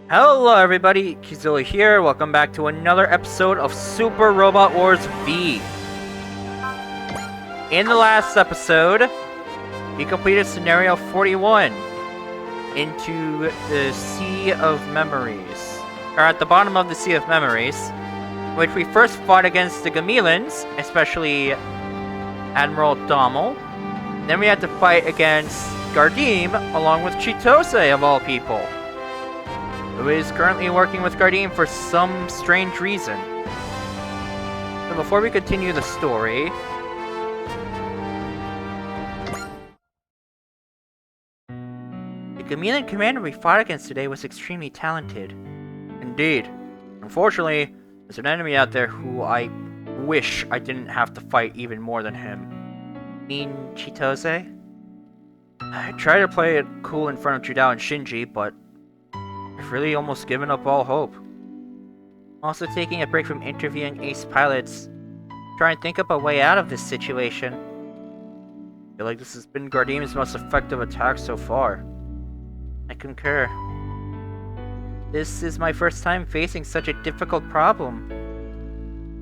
Hello everybody, Kizilla here. Welcome back to another episode of Super Robot Wars V. In the last episode, we completed Scenario 41 into the Sea of Memories. Or at the bottom of the Sea of Memories, in which we first fought against the Gamillans, especially Admiral Dommel. Then we had to fight against Gardim, along with Chitose of all people, who is currently working with Gardim for some strange reason. So before we continue the story, the Gamillan commander we fought against today was extremely talented. Indeed. Unfortunately, there's an enemy out there who I wish I didn't have to fight even more than him. Mean Chitose? I tried to play it cool in front of Judao and Shinji, but I've really almost given up all hope. Also taking a break from interviewing ace pilots, try and think up a way out of this situation. I feel like this has been Gardim's most effective attack so far. I concur. This is my first time facing such a difficult problem.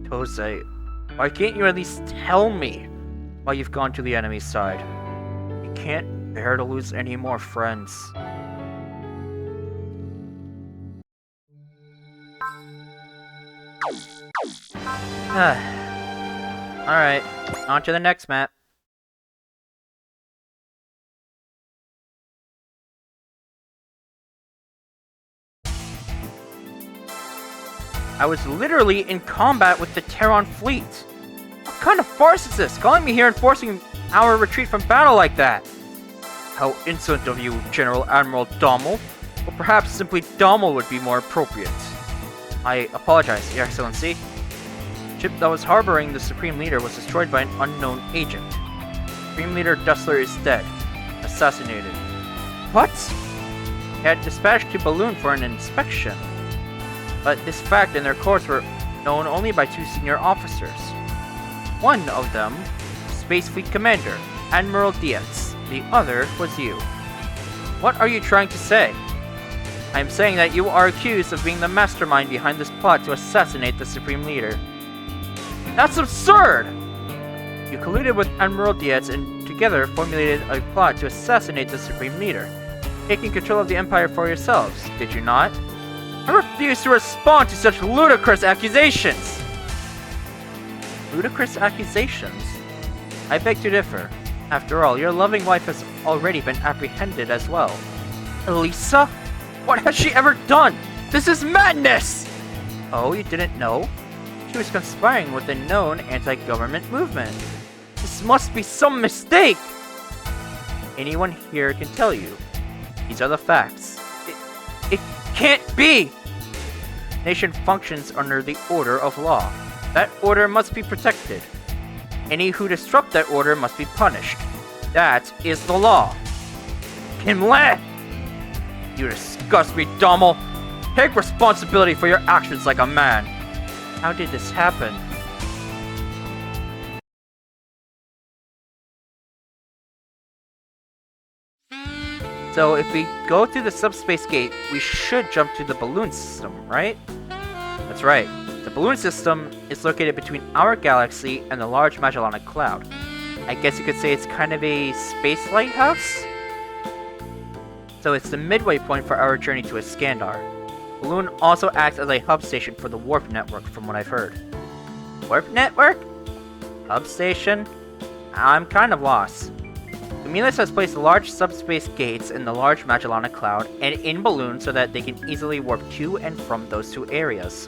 Tosei, why can't you at least tell me why you've gone to the enemy's side? You can't bear to lose any more friends. Alright, on to the next map. I was literally in combat with the Terran fleet. What kind of farce is this? Calling me here and forcing our retreat from battle like that? How insolent of you, General Admiral Dommel. Or perhaps simply Dommel would be more appropriate. I apologize, Your Excellency. The ship that was harboring the Supreme Leader was destroyed by an unknown agent. Supreme Leader Dessler is dead. Assassinated. What? He had dispatched to Balun for an inspection. But this fact and their course were known only by two senior officers. One of them, Space Fleet Commander, Admiral Dietz. The other was you. What are you trying to say? I am saying that you are accused of being the mastermind behind this plot to assassinate the Supreme Leader. That's absurd! You colluded with Admiral Dietz and together formulated a plot to assassinate the Supreme Leader, taking control of the Empire for yourselves, did you not? I refuse to respond to such ludicrous accusations! Ludicrous accusations? I beg to differ. After all, your loving wife has already been apprehended as well. Elisa? What has she ever done? This is madness! Oh, you didn't know? She was conspiring with a known anti-government movement. This must be some mistake! Anyone here can tell you. These are the facts. It can't be! Nation functions under the order of law. That order must be protected. Any who disrupt that order must be punished. That is the law. Kimle! You disgust me, Dommel! Take responsibility for your actions like a man! How did this happen? So if we go through the subspace gate, we should jump to the balloon system, right? That's right. The balloon system is located between our galaxy and the large Magellanic Cloud. I guess you could say it's kind of a space lighthouse? So it's the midway point for our journey to Iskandar. Balloon also acts as a hub station for the warp network, from what I've heard. Warp network? Hub station? I'm kind of lost. Gamillas has placed large subspace gates in the large Magellanic Cloud and in Balloon so that they can easily warp to and from those two areas.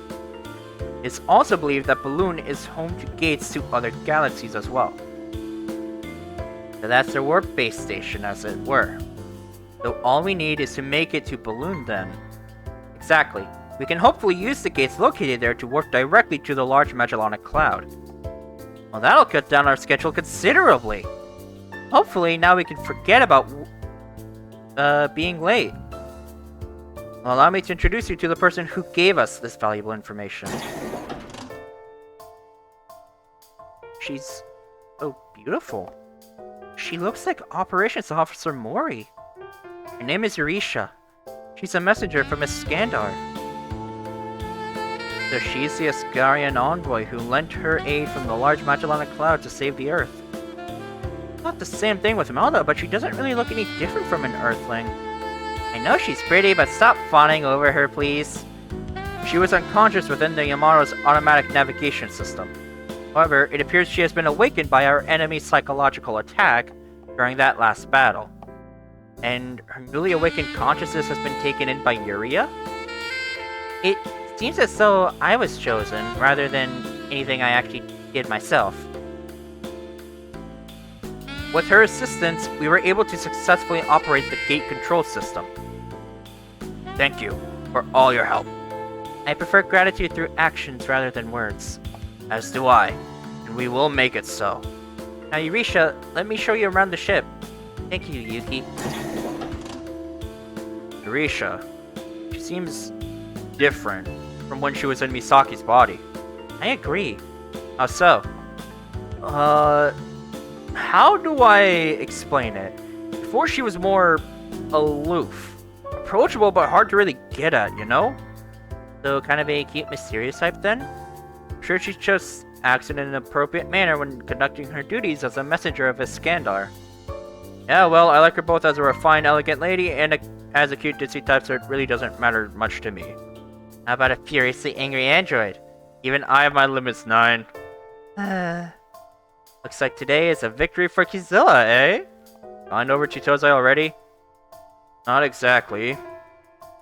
It's also believed that Balloon is home to gates to other galaxies as well. So that's their warp base station, as it were. So all we need is to make it to Balloon then. Exactly. We can hopefully use the gates located there to warp directly to the large Magellanic Cloud. Well, that'll cut down our schedule considerably. Hopefully, now we can forget about being late. Well, allow me to introduce you to the person who gave us this valuable information. She's so beautiful. She looks like Operations Officer Mori. Her name is Yurisha. She's a messenger from Iskandar. So she's the Asgarian envoy who lent her aid from the large Magellanic Cloud to save the Earth. Not the same thing with Melda, but she doesn't really look any different from an Earthling. I know she's pretty, but stop fawning over her, please. She was unconscious within the Yamato's automatic navigation system. However, it appears she has been awakened by our enemy's psychological attack during that last battle. And her newly awakened consciousness has been taken in by Yuria? It seems as though I was chosen, rather than anything I actually did myself. With her assistance, we were able to successfully operate the gate control system. Thank you for all your help. I prefer gratitude through actions rather than words. As do I, and we will make it so. Now Yurisha, let me show you around the ship. Thank you, Yuki. Yurisha, she seems different from when she was in Misaki's body. I agree. How so? How do I explain it? Before she was more aloof. Approachable but hard to really get at, you know? So kind of a cute, mysterious type then? I'm sure she just acts in an appropriate manner when conducting her duties as a messenger of Iskandar. Yeah, well, I like her both as a refined, elegant lady and as a cute, ditzy type, so it really doesn't matter much to me. How about a furiously angry android? Even I have my limits, 9. Looks like today is a victory for Kizilla, eh? Gone over Chitozai already? Not exactly.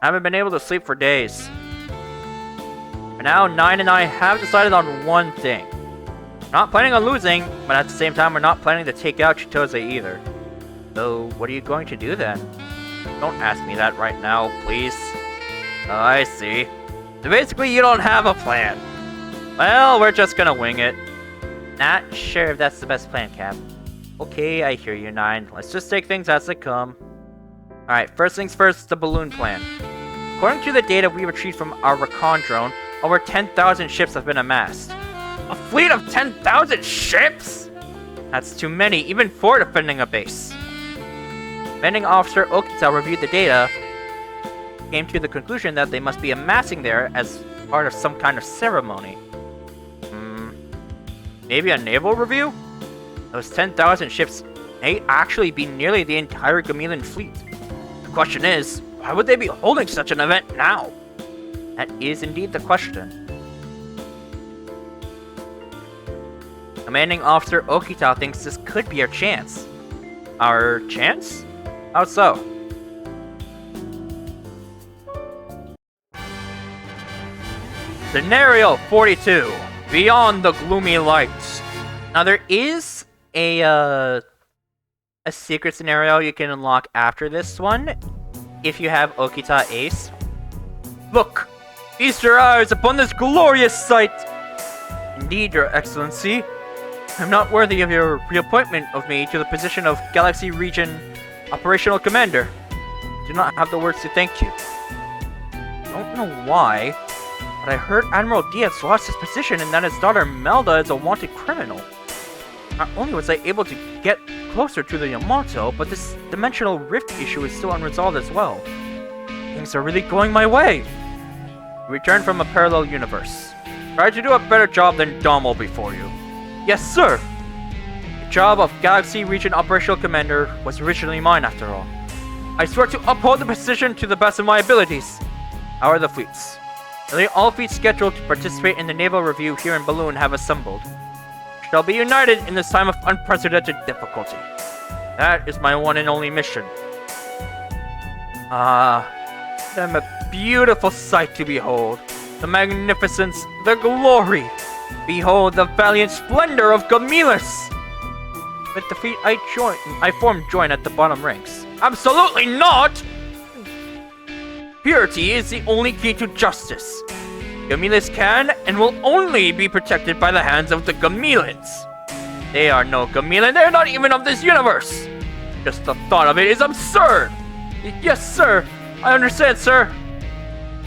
I haven't been able to sleep for days. For now, 9 and I have decided on one thing. We're not planning on losing, but at the same time, we're not planning to take out Chitozai either. So, what are you going to do then? Don't ask me that right now, please. Oh, I see. So basically, you don't have a plan. Well, we're just gonna wing it. Not sure if that's the best plan, Cap. Okay, I hear you, 9. Let's just take things as they come. Alright, first things first, the balloon plan. According to the data we retrieved from our recon drone, over 10,000 ships have been amassed. A fleet of 10,000 ships?! That's too many, even for defending a base. Commanding Officer Okita reviewed the data, came to the conclusion that they must be amassing there as part of some kind of ceremony. Maybe a naval review? Those 10,000 ships may actually be nearly the entire Gamillan fleet. The question is, why would they be holding such an event now? That is indeed the question. Commanding Officer Okita thinks this could be our chance. Our chance? How so? Scenario 42. Beyond the gloomy lights. Now there is a secret scenario you can unlock after this one, if you have Okita Ace. Look! Feast your eyes upon this glorious sight! Indeed, Your Excellency. I'm not worthy of your reappointment of me to the position of Galaxy Region Operational Commander. I do not have the words to thank you. I don't know why, but I heard Admiral Diaz lost his position and that his daughter Melda is a wanted criminal. Not only was I able to get closer to the Yamato, but this dimensional rift issue is still unresolved as well. Things are really going my way. Return from a parallel universe. Try to do a better job than Dommel before you. Yes, sir! The job of Galaxy Region Operational Commander was originally mine after all. I swear to uphold the position to the best of my abilities. How are the fleets? Nearly all fleets scheduled to participate in the naval review here in Balun have assembled. We shall be united in this time of unprecedented difficulty. That is my one and only mission. Them a beautiful sight to behold. The magnificence, the glory. Behold the valiant splendor of Gamillas. With the fleet I formed join at the bottom ranks. Absolutely not! Purity is the only key to justice. Gamillas can and will only be protected by the hands of the Gamillans. They are no Gamillan, they're not even of this universe. Just the thought of it is absurd. Yes, sir. I understand, sir.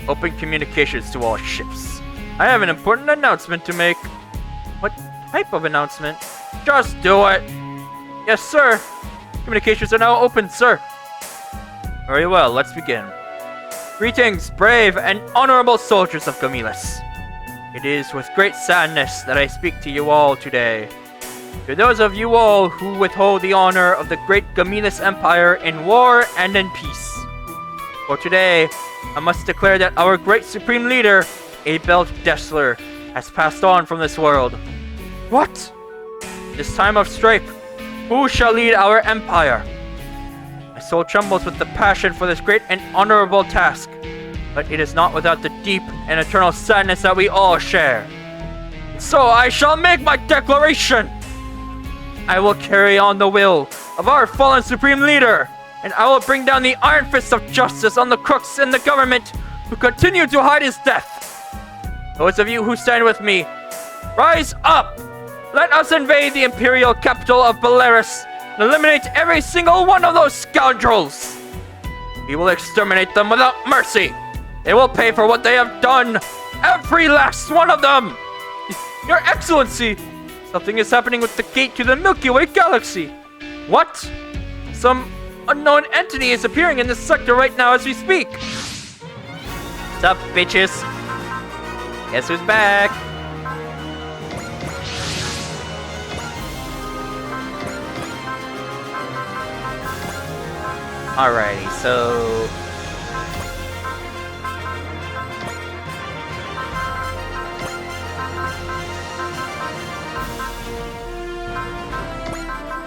Open communications to all ships. I have an important announcement to make. What type of announcement? Just do it. Yes, sir. Communications are now open, sir. Very well, let's begin. Greetings, brave and honorable soldiers of Gamillas. It is with great sadness that I speak to you all today. To those of you all who withhold the honor of the great Gamillas Empire in war and in peace. For today, I must declare that our great supreme leader, Abel Dessler, has passed on from this world. What? This time of strife, who shall lead our empire? My soul trembles with the passion for this great and honorable task, but it is not without the deep and eternal sadness that we all share. So I shall make my declaration! I will carry on the will of our fallen supreme leader, and I will bring down the iron fist of justice on the crooks in the government who continue to hide his death. Those of you who stand with me, rise up! Let us invade the imperial capital of Belarus and eliminate every single one of those scoundrels! We will exterminate them without mercy! They will pay for what they have done! Every last one of them! Your Excellency! Something is happening with the gate to the Milky Way galaxy! What? Some unknown entity is appearing in this sector right now as we speak! What's up, bitches? Guess who's back? Alrighty, so...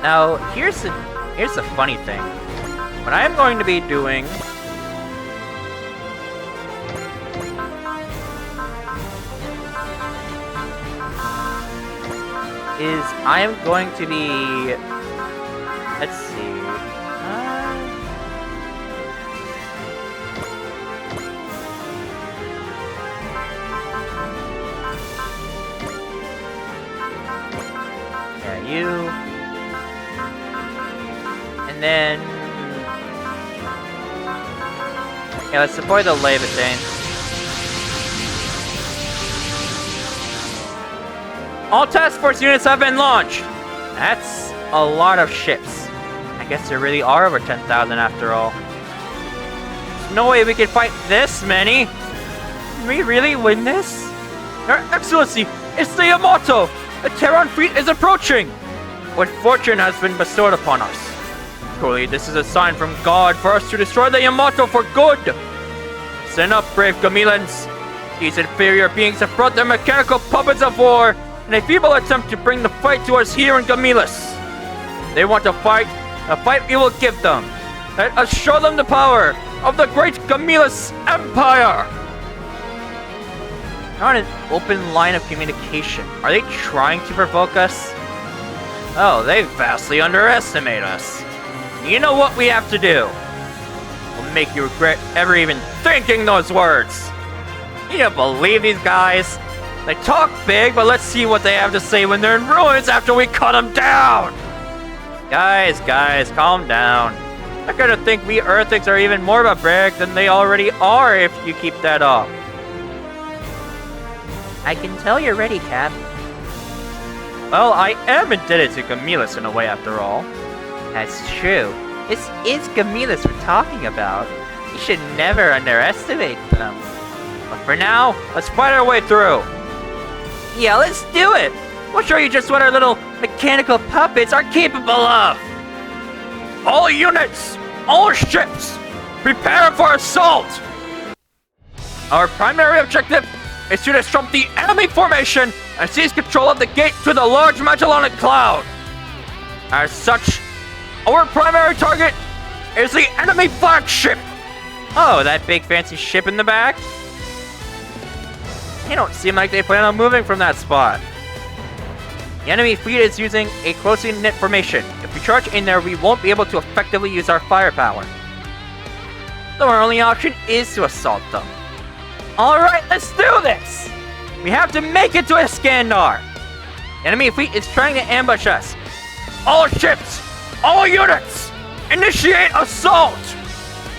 Now, here's the funny thing. What I'm going to be doing is I am going to be... Let's see... yeah, you... And then... yeah, let's deploy the Leviathan. All task force units have been launched! That's a lot of ships. I guess there really are over 10,000 after all. There's no way we can fight this many! Can we really win this? Your Excellency, it's the Yamato! The Terran fleet is approaching! What fortune has been bestowed upon us? Surely this is a sign from God for us to destroy the Yamato for good! Stand up, brave Gamillans! These inferior beings have brought their mechanical puppets of war in a feeble attempt to bring the fight to us here in Gamillas. They want to fight, a fight we will give them. Let us show them the power of the great Gamillas Empire! They're on an open line of communication. Are they trying to provoke us? Oh, they vastly underestimate us. You know what we have to do? We'll make you regret ever even thinking those words. You don't believe these guys? They talk big, but let's see what they have to say when they're in ruins after we cut them down! Guys, calm down. They're gonna think we Earthlings are even more of a brag than they already are if you keep that up. I can tell you're ready, Cap. Well, I am indebted to Gamillas in a way after all. That's true. This is Gamillas we're talking about. You should never underestimate them. But for now, let's fight our way through. Yeah, let's do it! We'll show you just what our little mechanical puppets are capable of! All units! All ships! Prepare for assault! Our primary objective is to disrupt the enemy formation and seize control of the gate to the large Magellanic Cloud! As such, our primary target is the enemy flagship! Oh, that big fancy ship in the back? They don't seem like they plan on moving from that spot. The enemy fleet is using a closely knit formation. If we charge in there, we won't be able to effectively use our firepower. So our only option is to assault them. Alright, let's do this! We have to make it to Iskandar! The enemy fleet is trying to ambush us. All ships! All units! Initiate assault!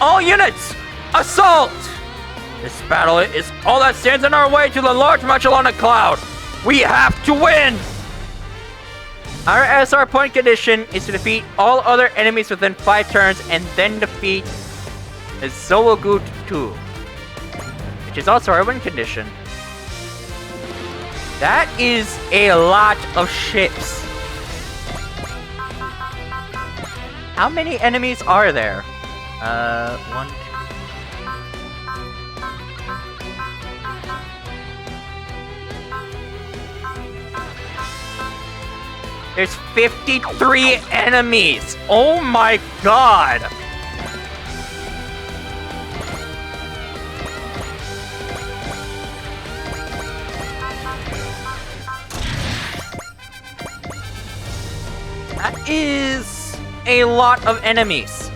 All units! Assault! This battle is all that stands in our way to the large Magellanic Cloud! We have to win! Our SR point condition is to defeat all other enemies within 5 turns and then defeat Zoellik 2. which is also our win condition. That is a lot of ships. How many enemies are there? 1, 2. There's 53 enemies! Oh my god! That is a lot of enemies.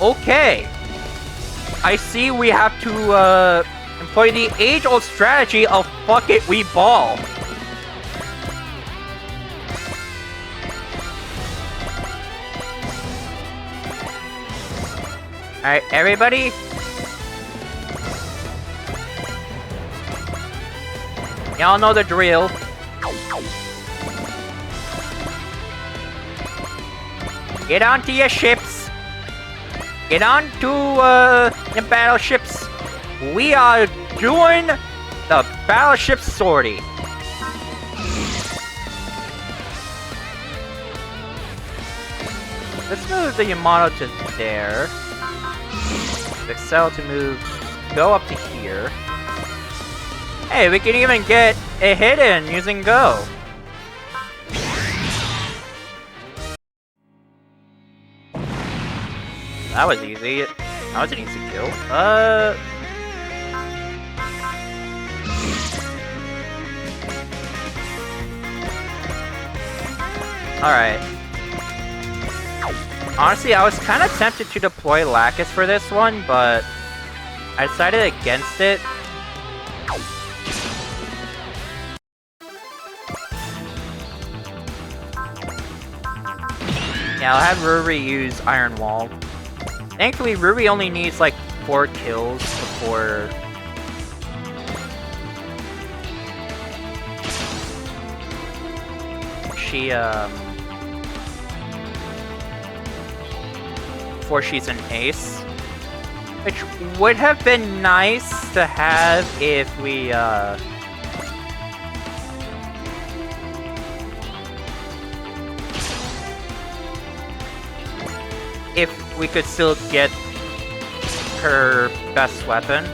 Okay. I see we have to employ the age-old strategy of fuck it, we ball. Alright, everybody. Y'all know the drill. Get onto your ships. Get on to the battleships. We are doing the battleship sortie. Let's move the Yamato to there. Excel to move, go up to here. Hey, we can even get a hit in using go. That was easy. That was an easy kill. Alright. Honestly, I was kind of tempted to deploy Lacus for this one, but I decided against it. Yeah, I'll have Ruri use Iron Wall. Thankfully, Ruri only needs like 4 kills before... she, before she's an ace. Which would have been nice to have if we, if we could still get her best weapon.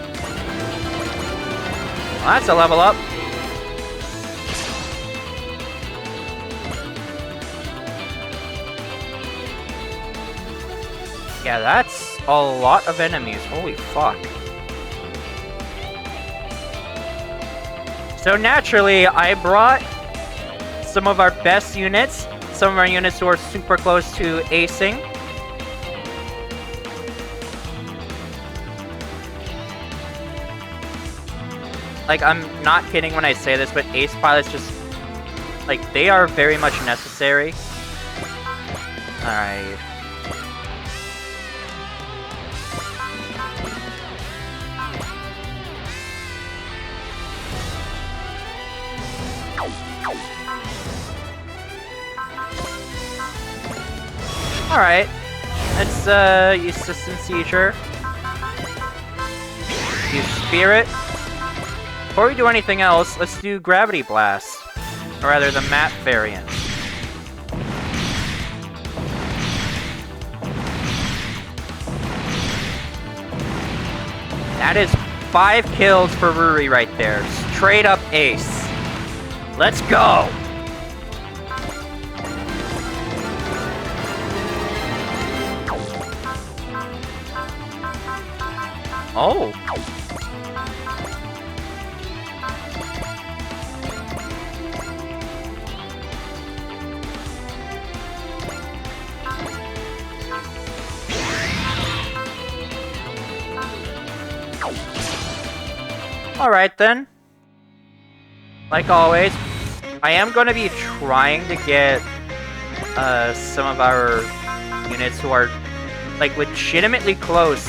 Well, that's a level up. Yeah, that's a lot of enemies. Holy fuck. So naturally, I brought some of our best units. Some of our units who are super close to acing. Like, I'm not kidding when I say this, but ace pilots just... like, they are very much necessary. Alright. Alright. Let's, use System Seizure. Use Spirit. Before we do anything else, let's do Gravity Blast. Or rather, the map variant. That is 5 kills for Ruri right there. Straight up ace. Let's go! Oh! Alright then. Like always, I am going to be trying to get some of our units who are like legitimately close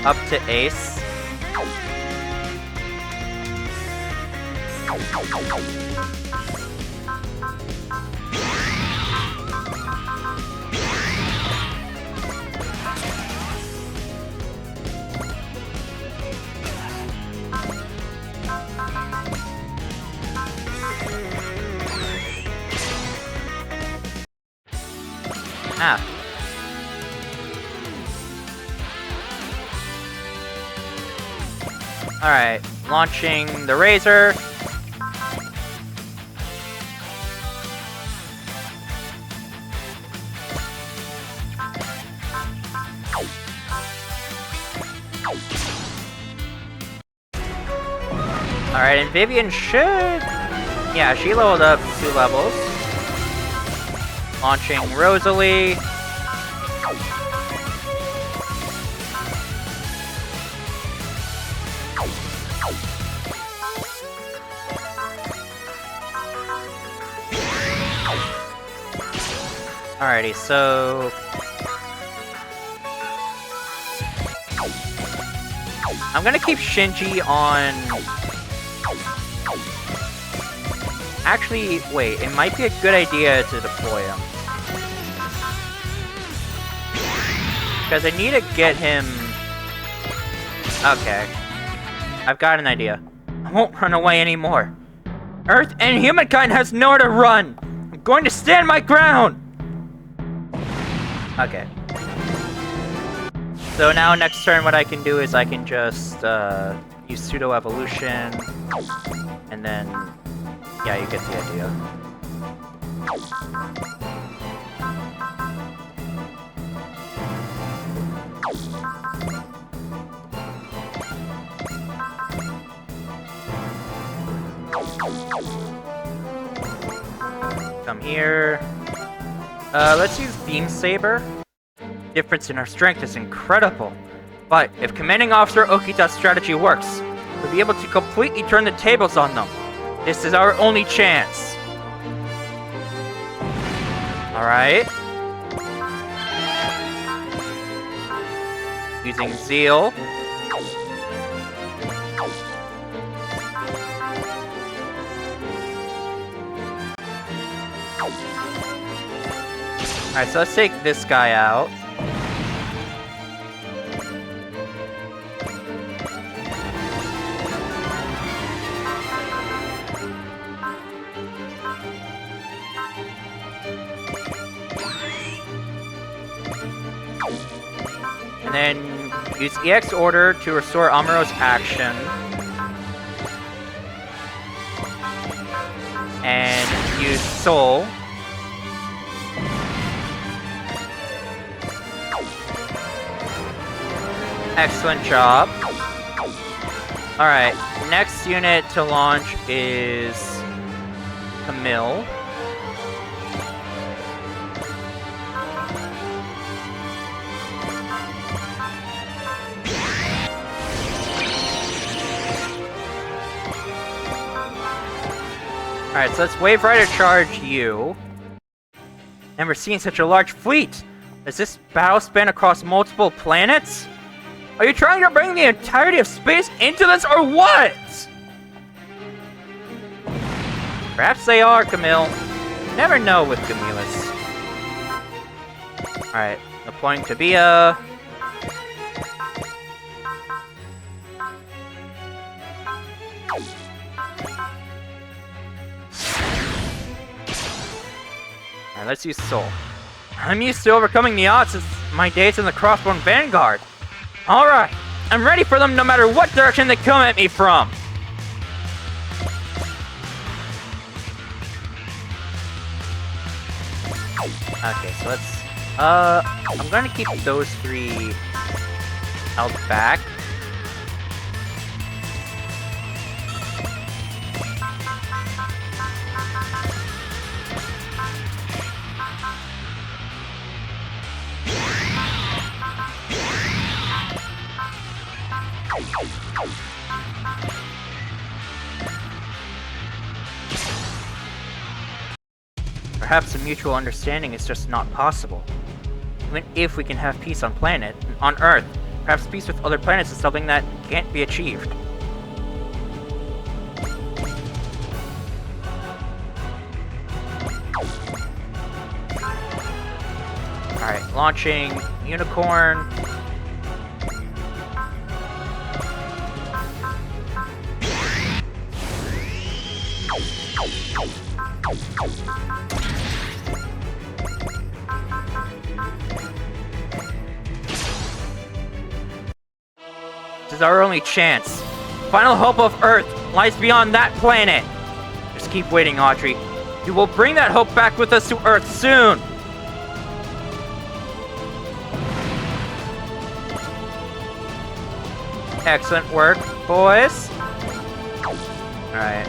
up to ace. Ah. Alright, launching the Razor. Alright, and Vivian should... Yeah, she leveled up 2 levels. Launching Rosalie. Alrighty, so... I'm gonna keep Shinji on... Actually, wait, it might be a good idea to deploy him. Because I need to get him... Okay. I've got an idea. I won't run away anymore. Earth and humankind has nowhere to run! I'm going to stand my ground! Okay. So now next turn what I can do is I can just use pseudo-evolution, and then, yeah, you get the idea. Come here. Let's use Beam Saber. Difference in our strength is incredible. But if Commanding Officer Okita's strategy works, we'll be able to completely turn the tables on them. This is our only chance. Alright. Using Zeal. Alright, so let's take this guy out. And then use EX Order to restore Amuro's action. And use Soul. Excellent job. Alright, next unit to launch is Camille. Alright, so let's Wave Rider charge you. Never seen such a large fleet. Does this battle span across multiple planets? Are you trying to bring the entirety of space into this, or what? Perhaps they are, Camille. You never know with Gamillas. Alright, deploying Tabia. Alright, let's use Soul. I'm used to overcoming the odds since my days in the Crossbone Vanguard. Alright, I'm ready for them no matter what direction they come at me from! Okay, so let's... I'm gonna keep those 3 held back. Perhaps a mutual understanding is just not possible. Even if we can have peace on Earth, perhaps peace with other planets is something that can't be achieved. Alright, launching Unicorn. is our only chance. Final hope of Earth lies beyond that planet. Just keep waiting, Audrey. We will bring that hope back with us to Earth soon. Excellent work, boys. Alright.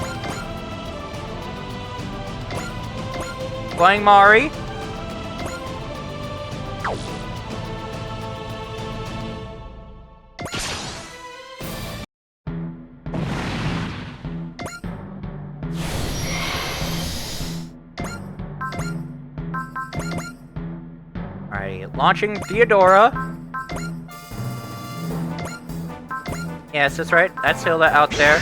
Playing Mari. Alright, launching Theodora. Yes, that's right. That's Hilda out there.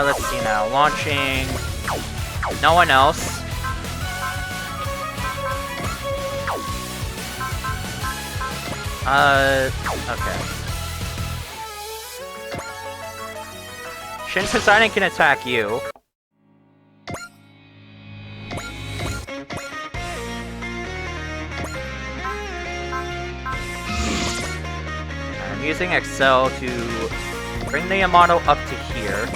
Let's see now. Launching... no one else. Okay. Shin Poseidon can attack you. I'm using Excel to bring the Yamato up to here.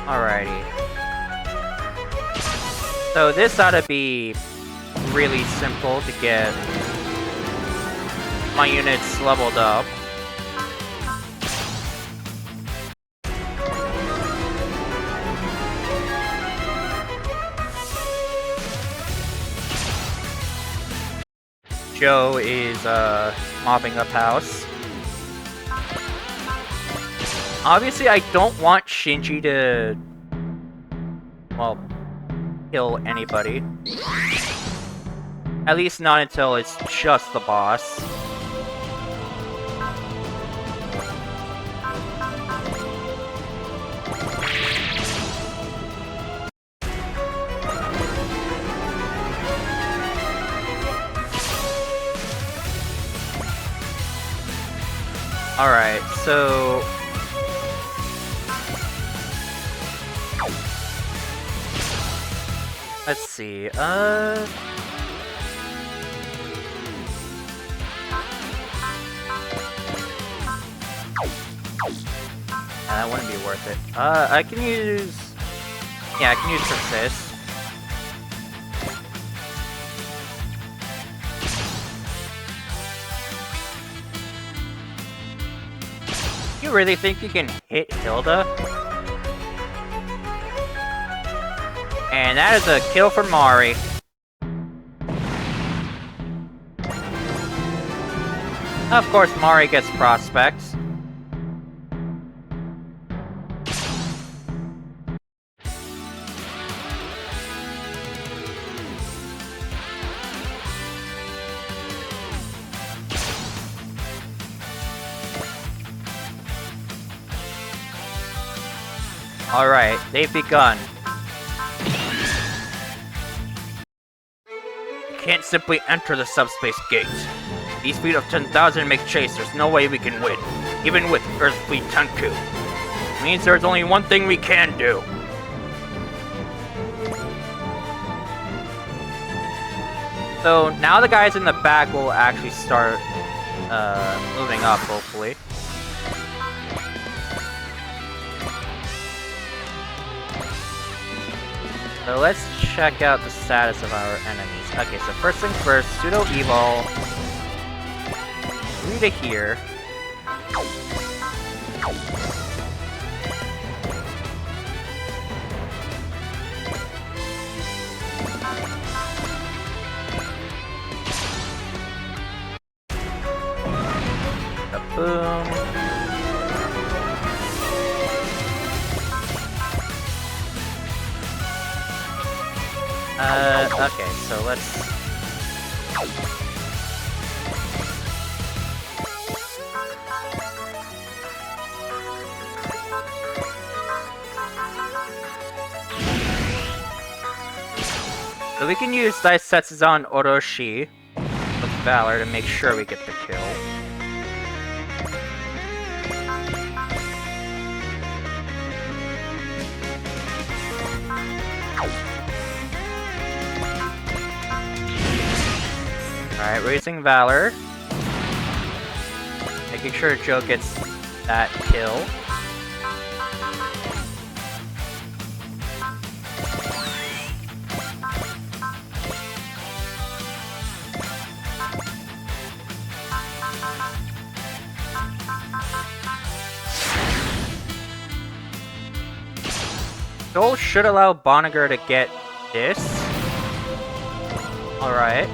Alrighty. So this ought to be really simple to get my units leveled up. Joe is mopping up house. Obviously, I don't want Shinji to, well, kill anybody. At least not until it's just the boss. Alright, so... let's see, that wouldn't be worth it. I can use... yeah, I can use Persist. You really think you can hit Hilda? And that is a kill for Mari. Of course, Mari gets prospects. Alright, they've begun. You can't simply enter the subspace gate. These fleet of 10,000 make chase, there's no way we can win. Even with Earth Fleet Tenku. It means there's only one thing we can do. So now the guys in the back will actually start moving up, hopefully. So let's check out the status of our enemies. Okay, so first things first, Pseudo Evil. Through to here. Boom. Okay, so let's... we can use Daisetsudan Oroshi with Valor to make sure we get the kill. Alright, we're using Valor. Making sure Joe gets that kill. Goal should allow Banagher to get this. Alright.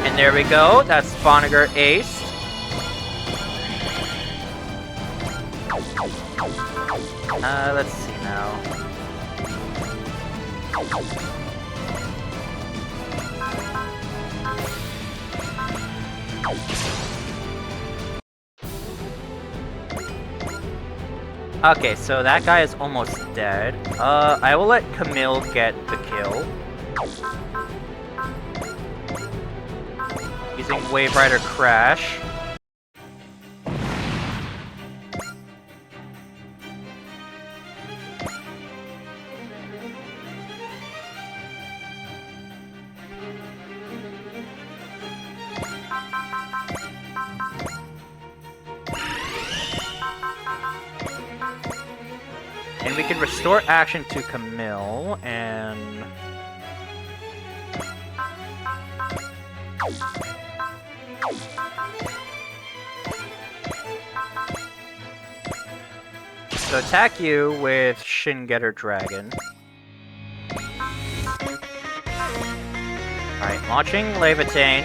And there we go, that's Banagher aced. Let's see now. Okay, so that guy is almost dead. I will let Camille get the kill. Using Wave Rider Crash. And we can restore action to Camille, and... so attack you with Shingetter Dragon. Alright, launching Levitain.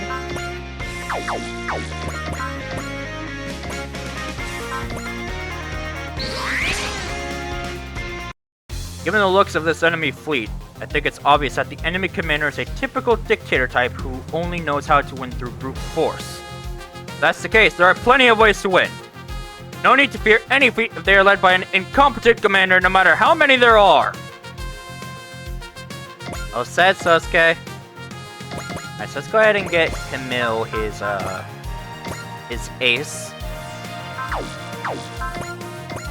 Given the looks of this enemy fleet, I think it's obvious that the enemy commander is a typical dictator type who only knows how to win through brute force. If that's the case, there are plenty of ways to win. No need to fear any fleet if they are led by an incompetent commander, no matter how many there are. Oh, said Sasuke. Alright, so let's go ahead and get Camille his ace.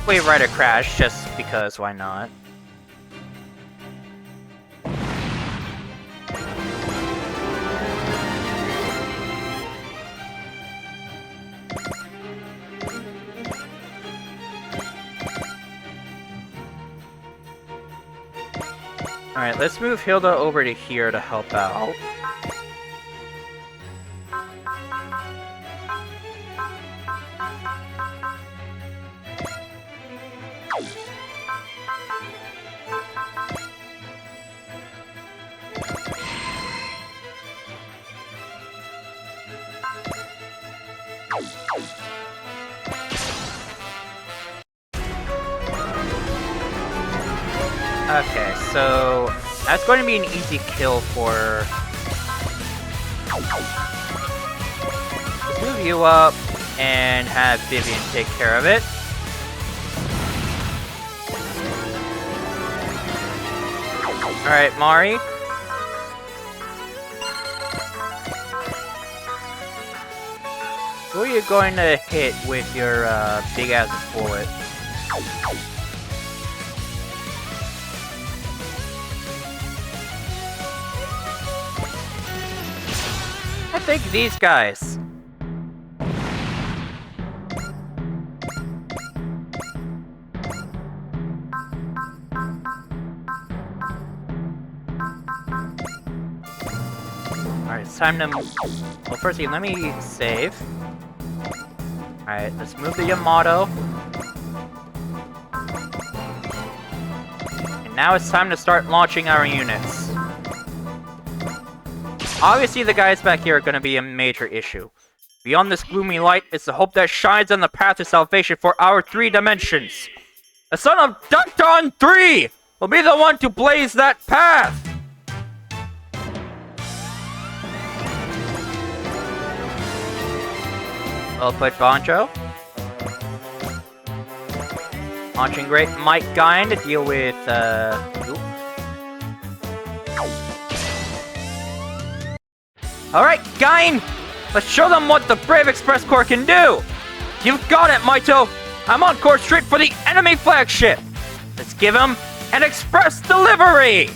Wave Rider Crash, just because, why not? Alright, let's move Hilda over to here to help out. Okay, so that's going to be an easy kill for... Let's move you up and have Vivian take care of it. Alright, Mari. Who are you going to hit with your big-ass bullet? I think these guys. Alright, it's time to... Well, firstly, let me save. Alright, let's move the Yamato. And now it's time to start launching our units. Obviously, the guys back here are going to be a major issue. Beyond this gloomy light is the hope that shines on the path to salvation for our 3 dimensions. The son of Dacton 3 will be the one to blaze that path! Well put, Boncho. Launching great Mike Guine to deal with, Alright, Guine! Let's show them what the Brave Express Corps can do! You've got it, Maito! I'm on course straight for the enemy flagship! Let's give him an express delivery!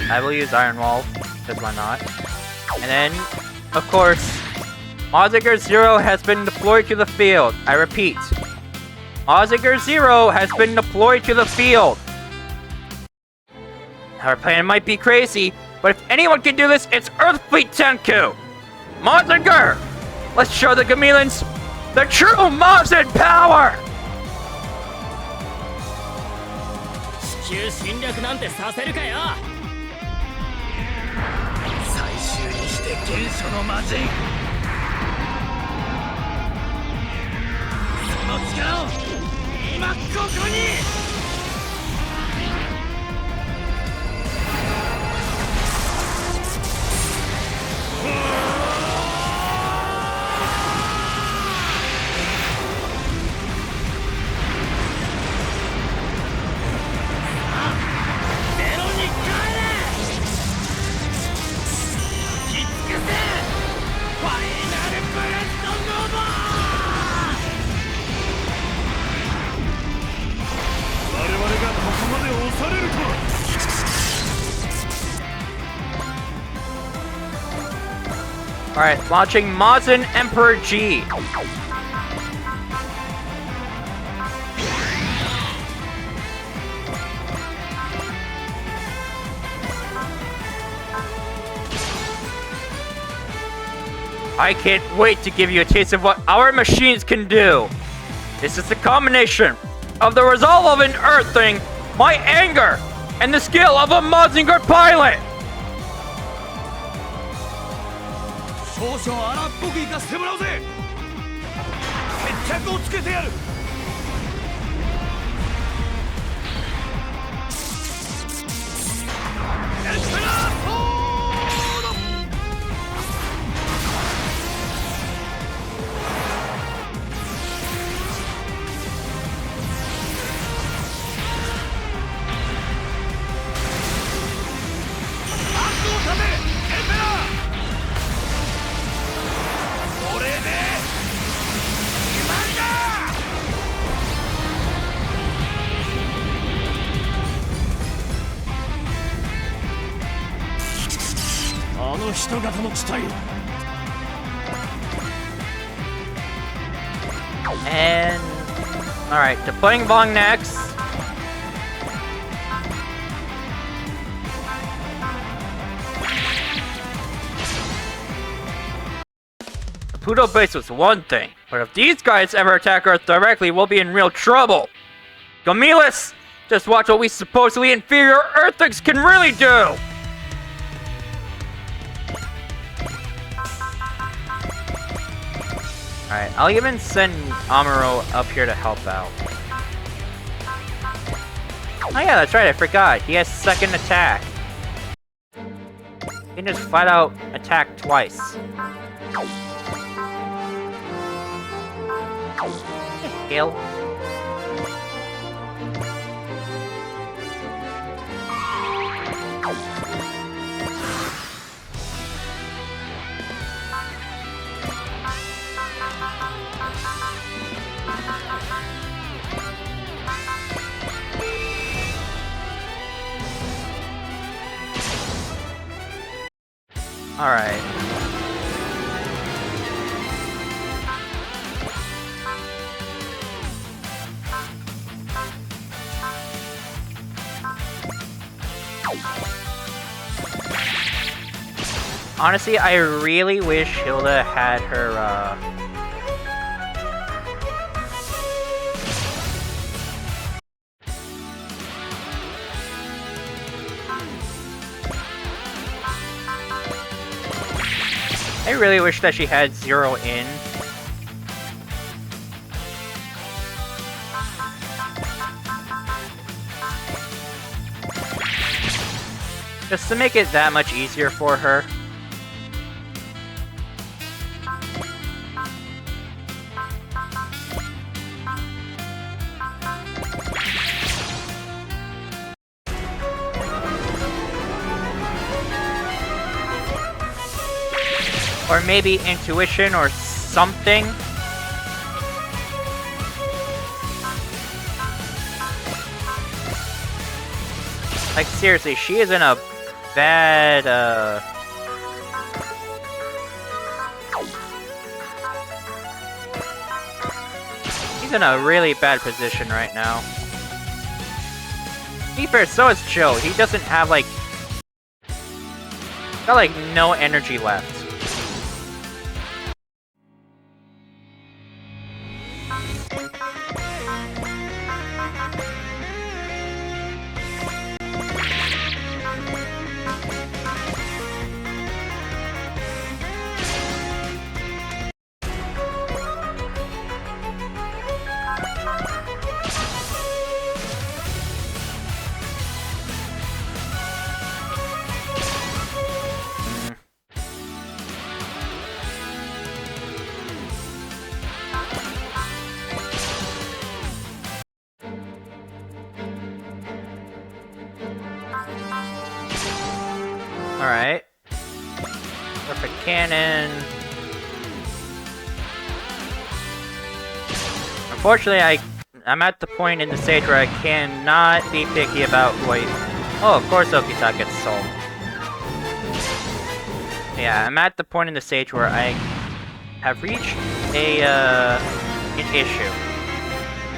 I will use Iron Wall, because why not? And then, of course, Mazinger Z has been deployed to the field. I repeat, Mazinger Z has been deployed to the field. Our plan might be crazy, but if anyone can do this, it's Earth Fleet Tenku! Mazinger! Let's show the Gamillans the true Mazin power! Alright, launching Mazin Emperor G. I can't wait to give you a taste of what our machines can do. This is the combination of the resolve of an Earthling, my anger, and the skill of a Mazinger pilot. And alright, deploying Vong next. The Pluto base was one thing, but if these guys ever attack Earth directly, we'll be in real trouble. Gamillas, just watch what we supposedly inferior Earthlings can really do! Alright, I'll even send Amuro up here to help out. Oh yeah, that's right, I forgot. He has second attack. He can just flat out attack twice. Kill. Alright. Honestly, I really wish Hilda had her, I really wish that she had Zero in. Just to make it that much easier for her. Or maybe intuition or something. Like seriously, she is in a bad, he's in a really bad position right now. To be fair, so is Joe. He doesn't have, like, got, like, no energy left. Alright. Perfect cannon. Unfortunately, I'm at the point in the stage where I cannot be picky about who I... Oh, of course Okita gets sold. Yeah, I'm at the point in the stage where I have reached an issue.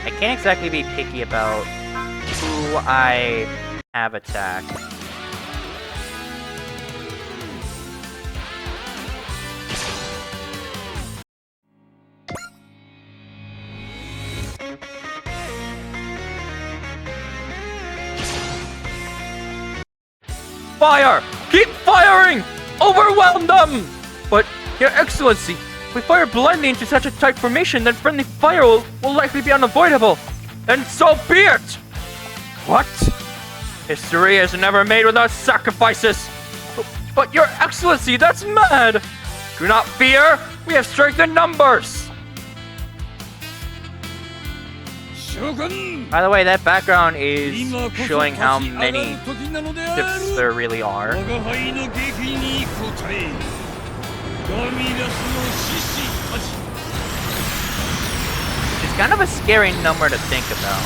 I can't exactly be picky about who I have attacked. Fire! Keep firing! Overwhelm them! But, Your Excellency, if we fire blindly into such a tight formation, then friendly fire will likely be unavoidable. And so be it! What? History is never made without sacrifices. But Your Excellency, that's mad! Do not fear, we have strength in numbers! By the way, that background is showing how many ships there really are. It's kind of a scary number to think about.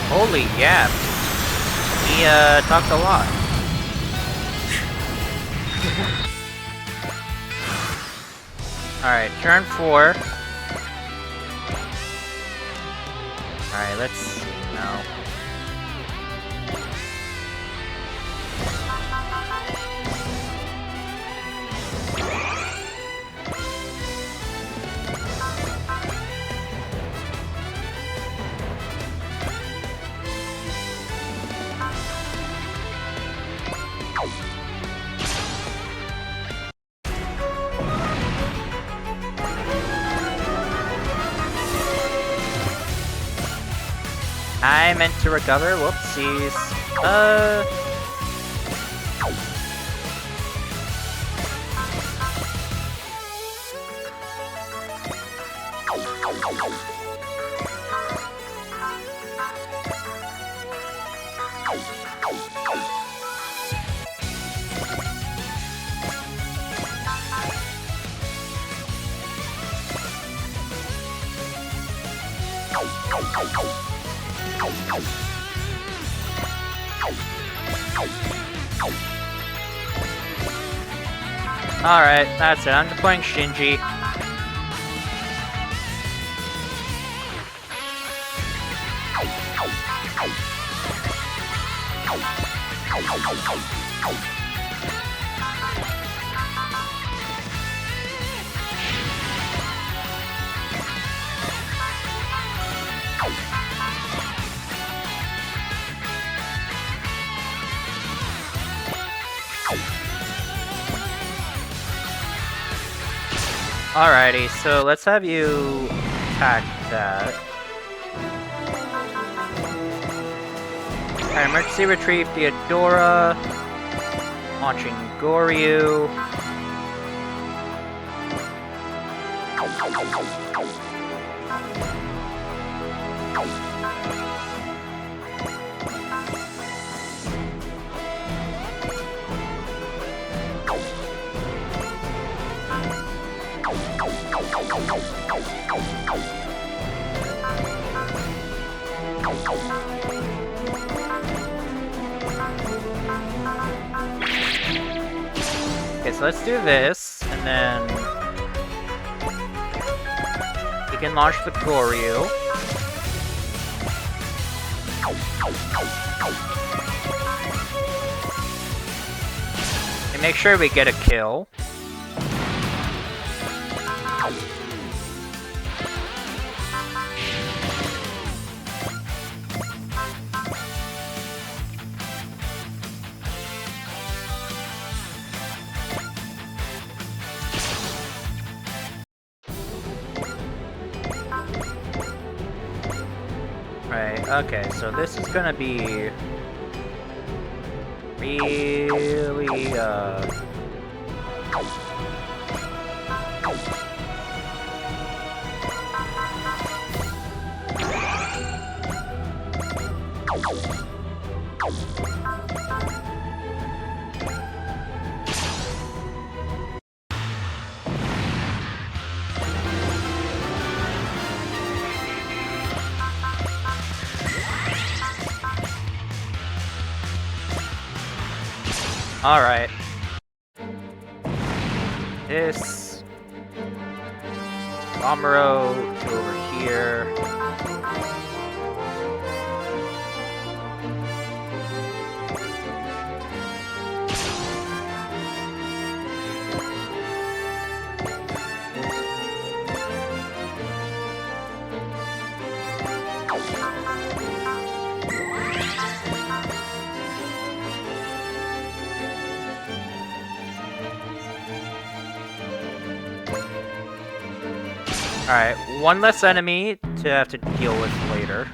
Holy yeah. He talked a lot. Alright, turn 4. Alright, let's see now. I meant to recover, whoopsies. Alright, that's it. I'm deploying Shinji. Alrighty, so let's have you attack that. Alright, emergency retrieve Theodora. Launching Goryu. Okay, so let's do this, and then we can launch the Goryu. And make sure we get a kill. Right, okay, so this is gonna be really, alright. This Amuro to over here. Alright, one less enemy to have to deal with later.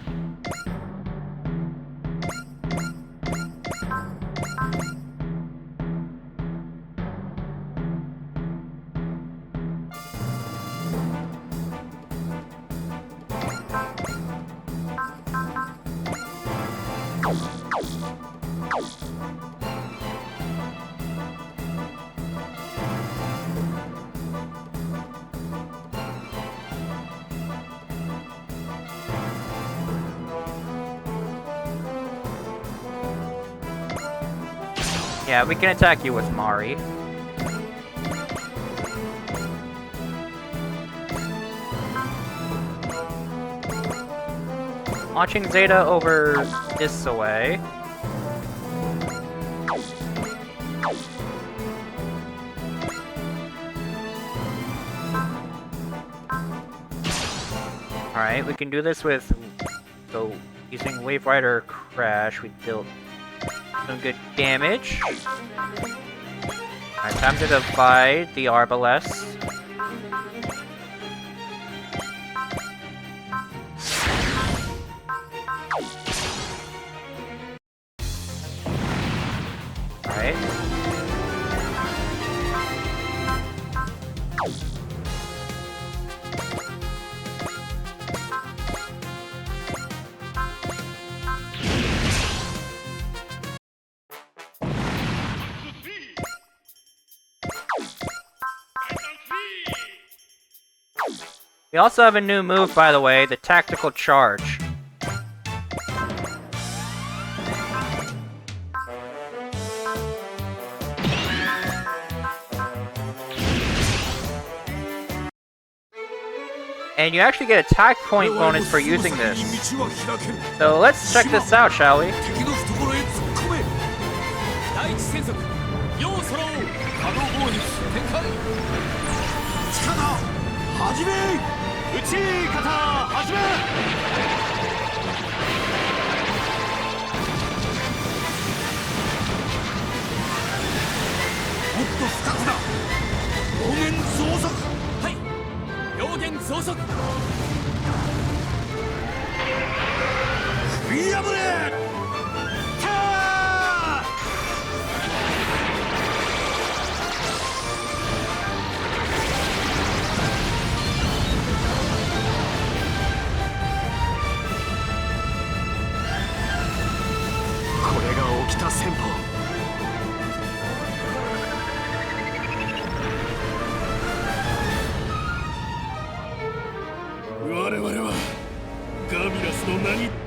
Yeah, we can attack you with Mari. Launching Zeta over this way. Alright, we can do this with... So, using Wave Rider Crash, we deal some good damage. Alright, time to divide the Arbalest. Alright. We also have a new move, by the way, the Tactical Charge. And you actually get attack point bonus for using this. So let's check this out, shall we?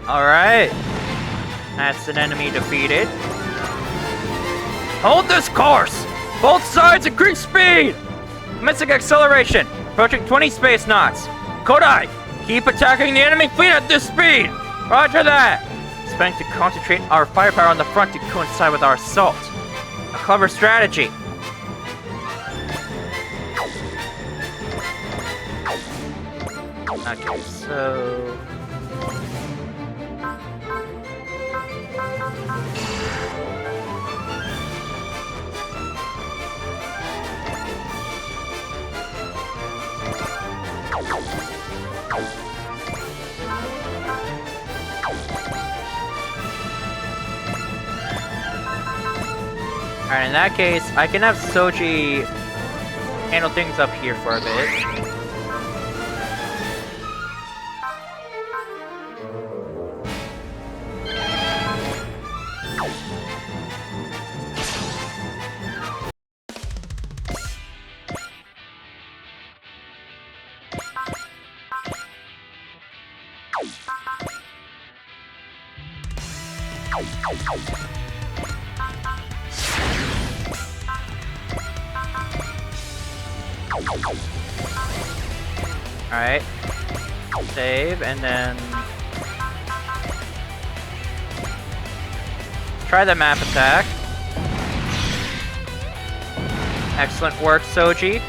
Alright. That's an enemy defeated. Hold this course! Both sides increase speed! Missing acceleration! Approaching 20 space knots. Kodai! Keep attacking the enemy fleet at this speed! Roger that! Expecting to concentrate our firepower on the front to coincide with our assault. A clever strategy. Okay, so... Alright, in that case, I can have Soji handle things up here for a bit. Alright. Save, and then... try the map attack. Excellent work, Soji.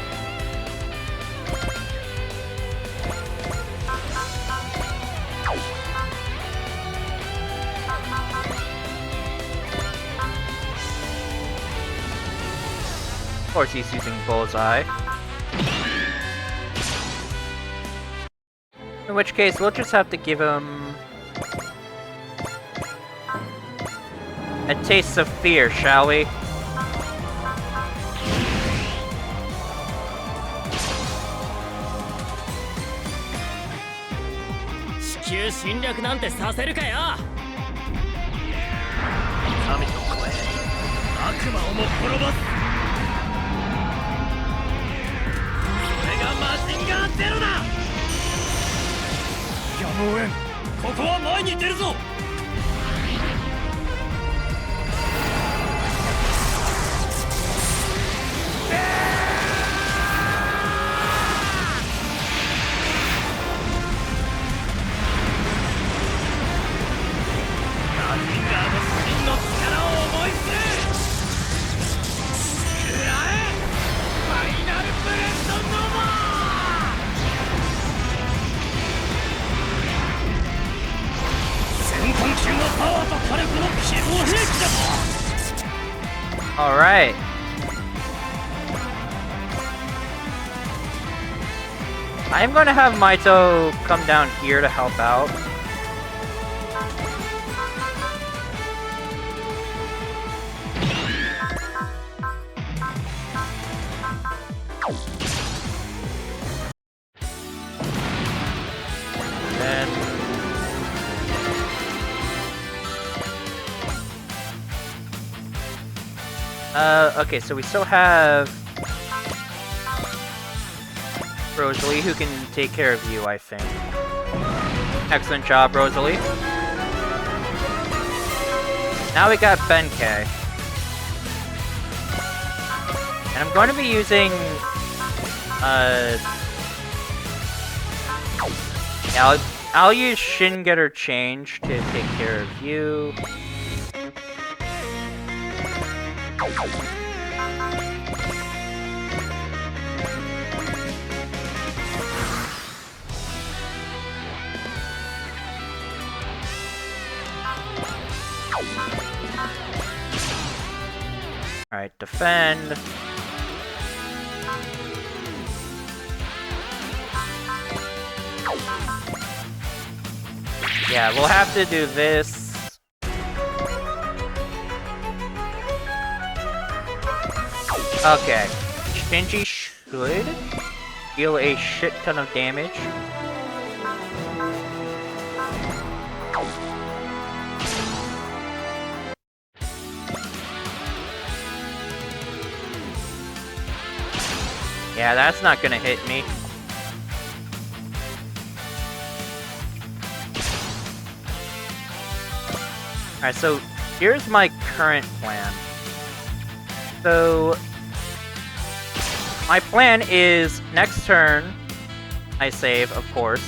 Of course he's using Bullseye. In which case, we'll just have to give him a taste of fear, shall we? Alright. I'm gonna have Maito come down here to help out. Okay, so we still have Rosalie, who can take care of you, I think. Excellent job, Rosalie. Now we got Benkei. And I'm going to be using, yeah, I'll use Shin Getter Change to take care of you. Alright, defend. Yeah, we'll have to do this. Okay. Shinji should deal a shit ton of damage. Yeah, that's not gonna hit me. Alright, so here's my current plan. So my plan is next turn I save, of course.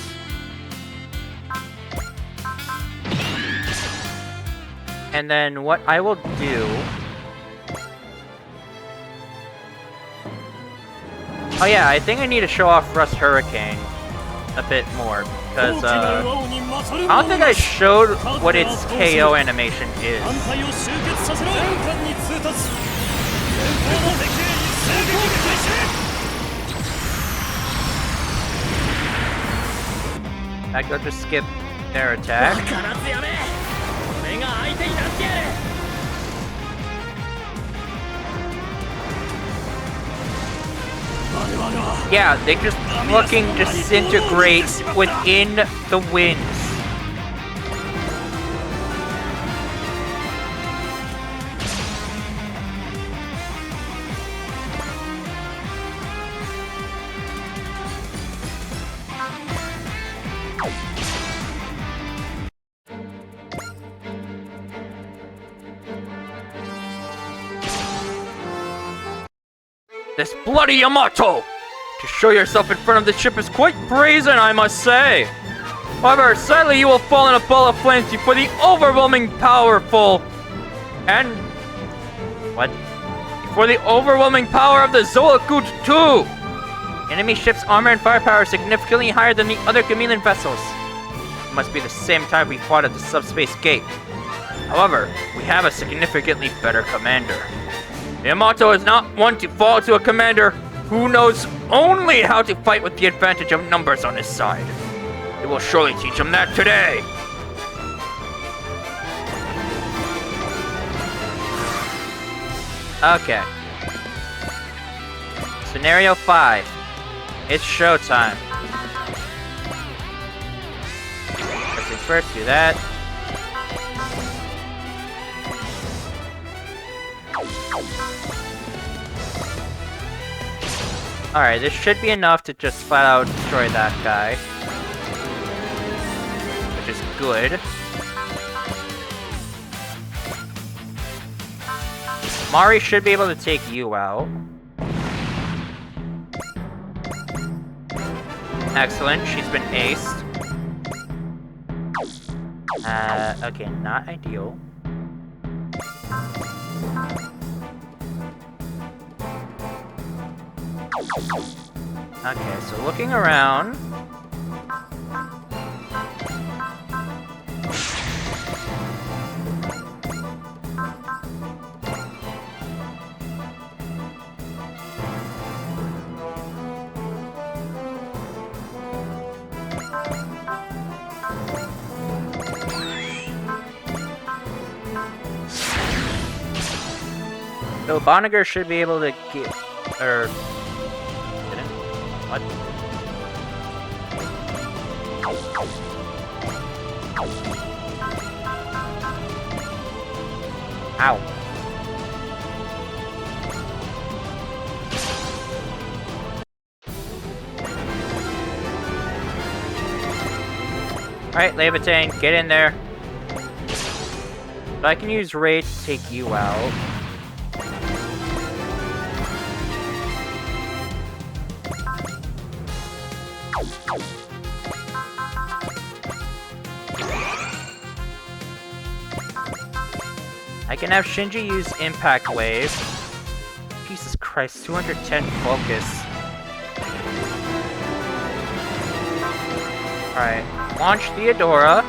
And then what I will do... Oh yeah, I think I need to show off Rust Hurricane a bit more, because I don't think I showed what its KO animation is. I go to skip their attack. Yeah, they just fucking disintegrate within the winds. This bloody Yamato! To show yourself in front of the ship is quite brazen, I must say. However, sadly you will fall in a ball of flames before the overwhelming powerful... And... What? Before the overwhelming power of the Zoellik too! Enemy ship's armor and firepower are significantly higher than the other Gamillan vessels. It must be the same time we fought at the subspace gate. However, we have a significantly better commander. Yamato is not one to fall to a commander who knows only how to fight with the advantage of numbers on his side. It will surely teach him that today. Okay. Scenario 5. It's showtime. Let's first do that. Alright, this should be enough to just flat out destroy that guy. Which is good. Mari should be able to take you out. Excellent, she's been aced. Okay, not ideal. Okay, so looking around... So Banagher should be able to get... or... What? Ow. Alright, Levitain, get in there. But I can use Raid to take you out. I can have Shinji use Impact Wave. Jesus Christ, 210 focus. Alright, launch Theodora.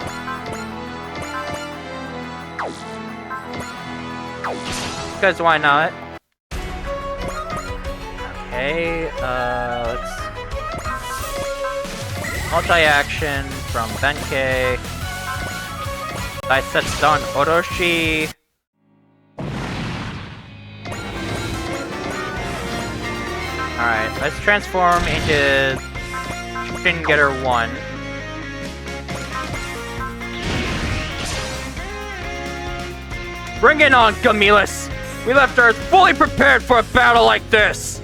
Because why not? Okay, let's... Multi-action from Benkei. Daisetsu Dan Oroshi. Alright, let's transform into Shin Getter 1. Bring it on, Gamillas! We left Earth fully prepared for a battle like this!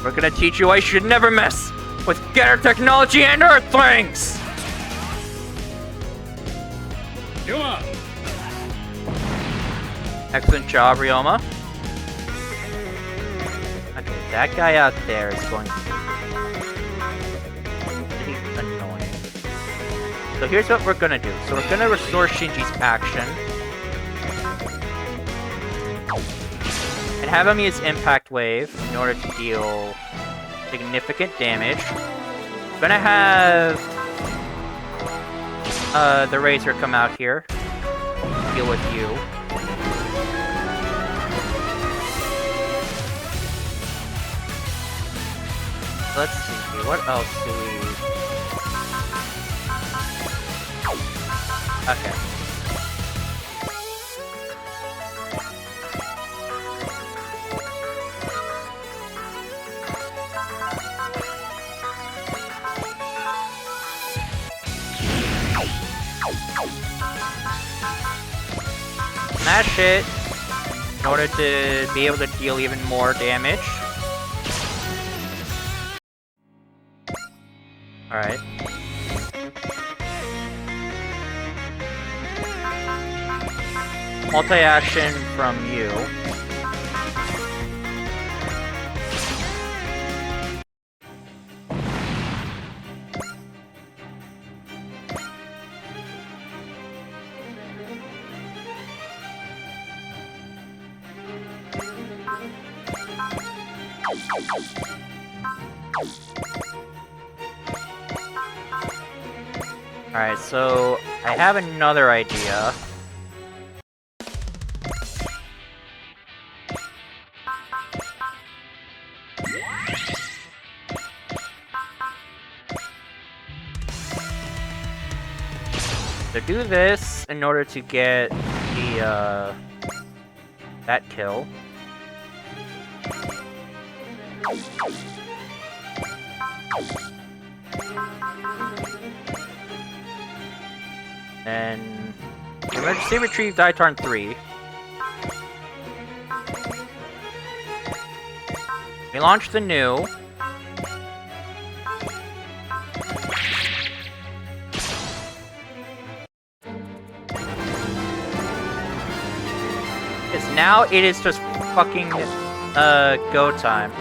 We're gonna teach you why you should never mess with Getter technology and Earthlings! Yuma! Excellent job, Ryoma. Okay, that guy out there is going to be annoying. So here's what we're gonna do. So we're gonna restore Shinji's action. And have him use Impact Wave in order to deal significant damage. I'm gonna have the Razor come out here. Deal with you. Let's see here. What else do we... Okay. Smash it in order to be able to deal even more damage. Alright. Multi-action from you. Alright, so I have another idea. So do this in order to get the, that kill. And emergency retrieve Daitarn 3. We launch the new. Because now it is just fucking go time.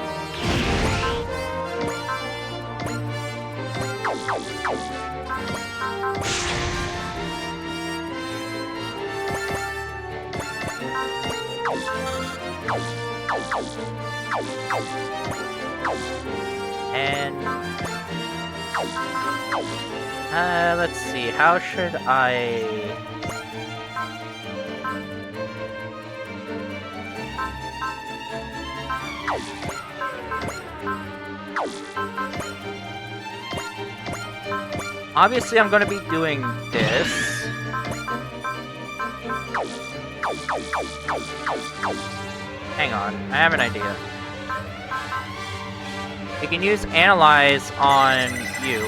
And let's see, how should I... Obviously, I'm gonna be doing this. Hang on, I have an idea. We can use Analyze on you.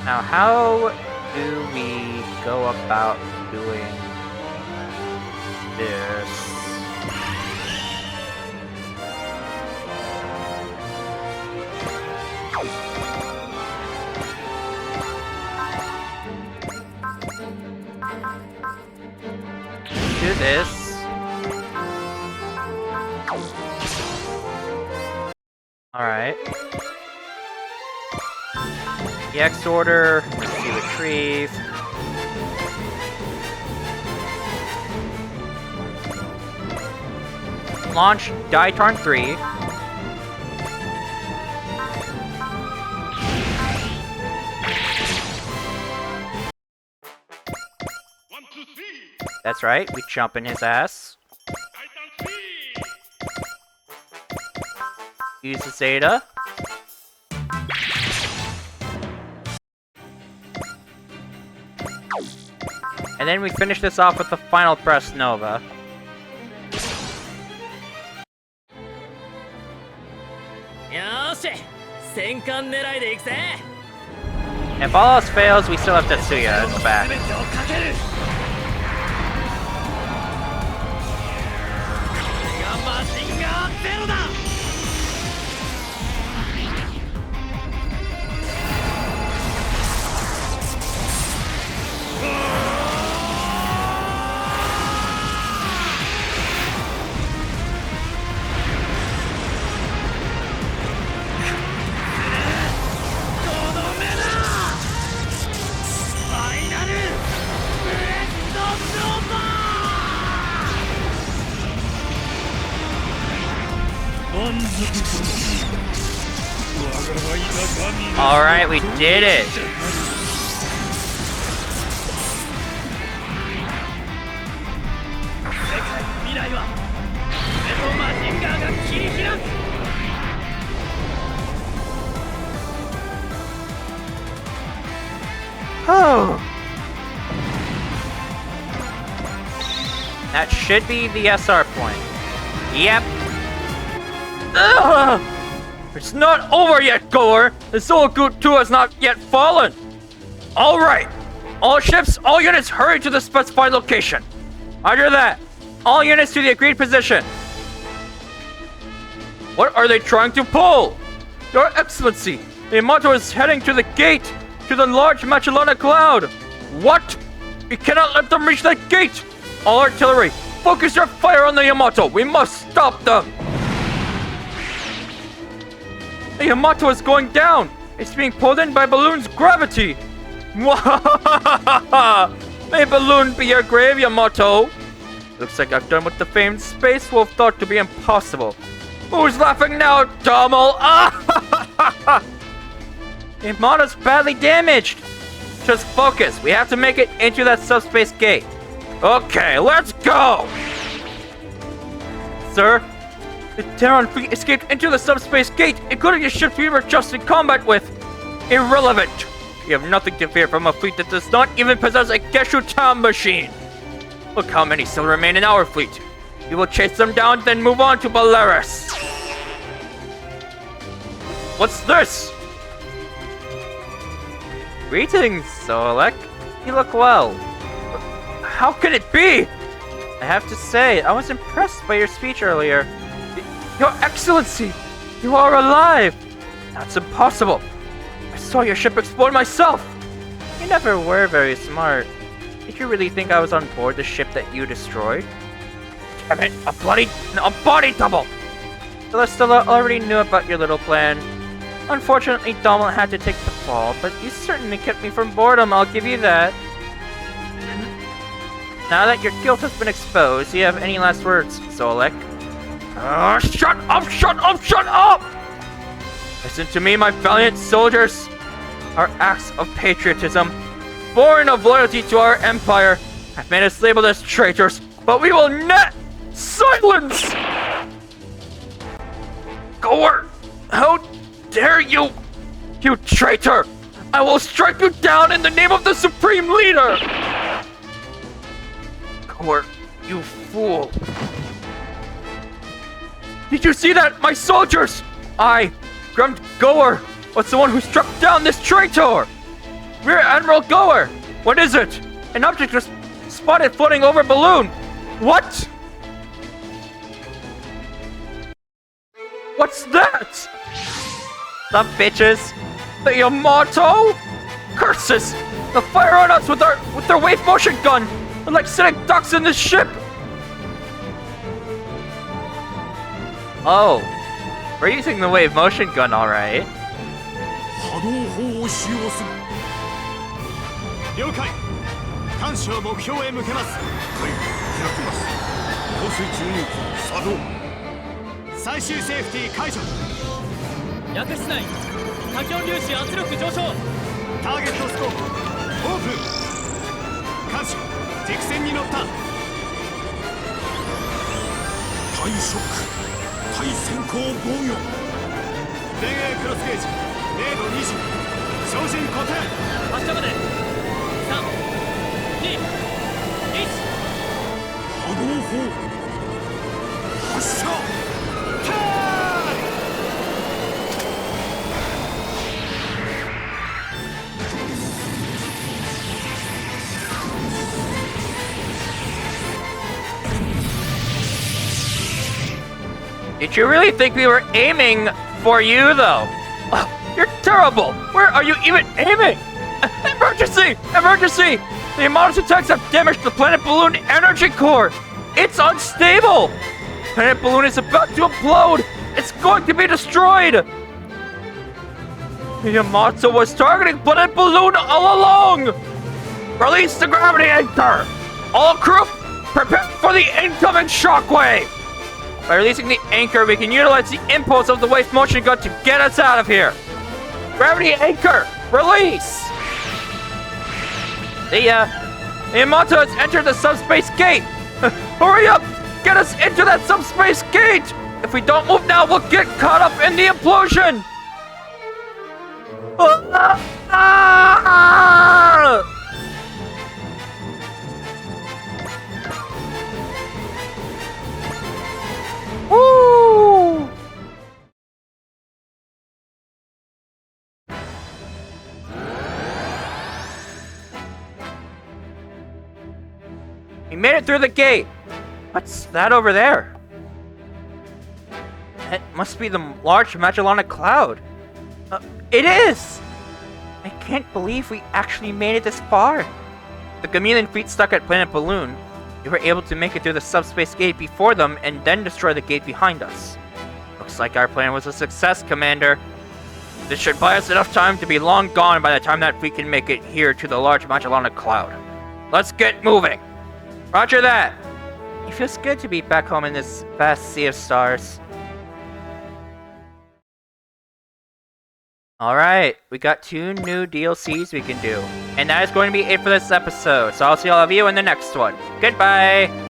Now, how do we go about doing this? Do this. Alright. EX order, emergency retrieve. Launch Daitarn 3. That's right, we jump in his ass. Use the Zeta. And then we finish this off with the final press Nova. If all else fails, we still have Tetsuya in the back. Alright, we did it! Oh! That should be the SR point. Yep. Ugh! It's not over yet, Goer! The Zoellik 2 has not yet fallen! Alright! All ships, all units hurry to the specified location! Roger that! All units to the agreed position! What are they trying to pull? Your Excellency! The Yamato is heading to the gate! To the large Magellanic Cloud! What? We cannot let them reach that gate! All artillery, focus your fire on the Yamato! We must stop them! The Yamato is going down! It's being pulled in by Balun's gravity! May Balun be your grave, Yamato! Looks like I've done what the famed Space Wolf thought to be impossible. Who's laughing now, Dommel? Yamato's badly damaged! Just focus, we have to make it into that subspace gate. Okay, let's go! Sir? The Terran fleet escaped into the subspace gate, including the ships we were just in combat with. Irrelevant. You have nothing to fear from a fleet that does not even possess a Geshu time machine. Look how many still remain in our fleet. We will chase them down, then move on to Belarus. What's this? Greetings, Zoellik. You look well. How can it be? I have to say, I was impressed by your speech earlier. Your Excellency! You are alive! That's impossible! I saw your ship explode myself! You never were very smart. Did you really think I was on board the ship that you destroyed? Damn it! A body double! Celestilla already knew about your little plan. Unfortunately, Dommel had to take the fall, but you certainly kept me from boredom, I'll give you that. Now that your guilt has been exposed, do you have any last words, Zoellik? Shut up! Shut up! Shut up! Listen to me, my valiant soldiers. Our acts of patriotism, born of loyalty to our empire, have made us labeled as traitors, but we will not silence! Goer! How dare you! You traitor! I will strike you down in the name of the Supreme Leader! Goer, you fool! Did you see that, my soldiers? I, Grunt Goer, was the one who struck down this traitor! Rear Admiral Goer! What is it? An object was spotted floating over Balun! What? What's that? The bitches! The Yamato? Curses! The fire on us with their wave motion gun! They're like sitting ducks in this ship! Oh, we're using the wave motion gun, alright. ショック対先行防御電影クロスゲージ0度20照準固定発射まで321波動砲発射タイムDid you really think we were aiming for you, though? Oh, you're terrible! Where are you even aiming? Emergency! Emergency! The Yamato's attacks have damaged the Planet Balun energy core! It's unstable! Planet Balun is about to implode! It's going to be destroyed! Yamato was targeting Planet Balun all along! Release the gravity anchor! All crew, prepare for the incoming shockwave! By releasing the anchor, we can utilize the impulse of the wave's motion gun to get us out of here! Gravity anchor, release! The Yamato has entered the subspace gate! Hurry up! Get us into that subspace gate! If we don't move now, we'll get caught up in the implosion! Woo! We made it through the gate! What's that over there? It must be the large Magellanic Cloud. It is! I can't believe we actually made it this far. The Gamillan fleet stuck at Planet Balun. We were able to make it through the subspace gate before them and then destroy the gate behind us. Looks like our plan was a success, Commander. This should buy us enough time to be long gone by the time that fleet can make it here to the large Magellanic Cloud. Let's get moving! Roger that! It feels good to be back home in this vast sea of stars. Alright, we got 2 new DLCs we can do. And that is going to be it for this episode, so I'll see all of you in the next one. Goodbye!